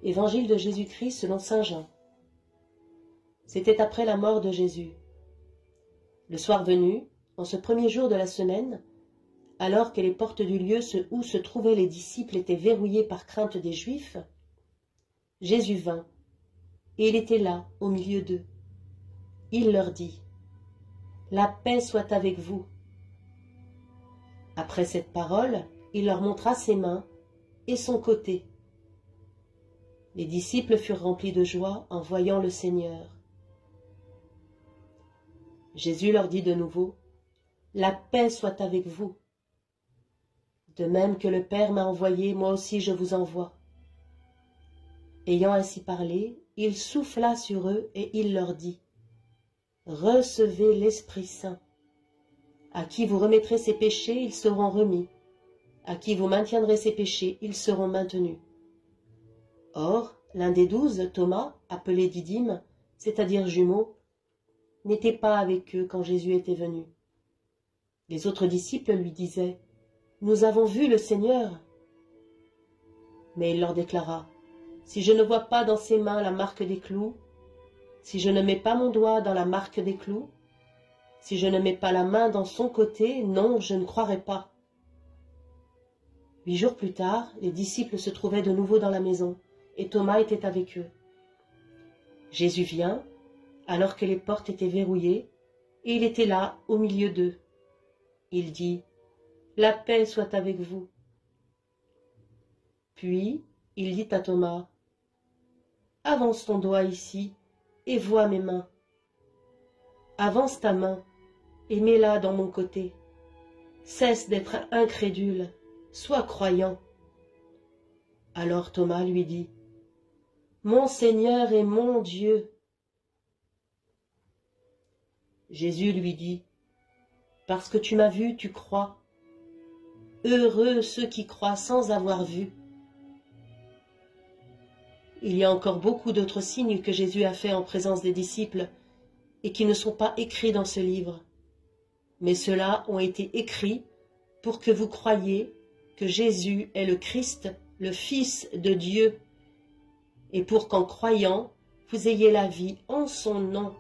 Évangile de Jésus-Christ selon saint Jean. C'était après la mort de Jésus. Le soir venu, en ce premier jour de la semaine, alors que les portes du lieu où se trouvaient les disciples étaient verrouillées par crainte des Juifs, Jésus vint, et il était là, au milieu d'eux. Il leur dit : « La paix soit avec vous. » Après cette parole, il leur montra ses mains et son côté. Les disciples furent remplis de joie en voyant le Seigneur. Jésus leur dit de nouveau : « La paix soit avec vous. De même que le Père m'a envoyé, moi aussi je vous envoie. » Ayant ainsi parlé, il souffla sur eux et il leur dit : « Recevez l'Esprit Saint. À qui vous remettrez ses péchés, ils seront remis. À qui vous maintiendrez ses péchés, ils seront maintenus. » Or, l'un des 12, Thomas, appelé Didyme, c'est-à-dire jumeau, n'était pas avec eux quand Jésus était venu. Les autres disciples lui disaient : « Nous avons vu le Seigneur. » Mais il leur déclara : « Si je ne vois pas dans ses mains la marque des clous, si je ne mets pas mon doigt dans la marque des clous, si je ne mets pas la main dans son côté, non, je ne croirai pas. » 8 jours plus tard, les disciples se trouvaient de nouveau dans la maison, et Thomas était avec eux. Jésus vient, alors que les portes étaient verrouillées, et il était là, au milieu d'eux. Il dit : « La paix soit avec vous. » Puis, il dit à Thomas : « Avance ton doigt ici, et vois mes mains. Avance ta main, et mets-la dans mon côté. Cesse d'être incrédule, sois croyant. » Alors Thomas lui dit : « Mon Seigneur et mon Dieu. » Jésus lui dit : « Parce que tu m'as vu, tu crois. Heureux ceux qui croient sans avoir vu. » Il y a encore beaucoup d'autres signes que Jésus a faits en présence des disciples et qui ne sont pas écrits dans ce livre. Mais ceux-là ont été écrits pour que vous croyiez que Jésus est le Christ, le Fils de Dieu, et pour qu'en croyant, vous ayez la vie en son nom.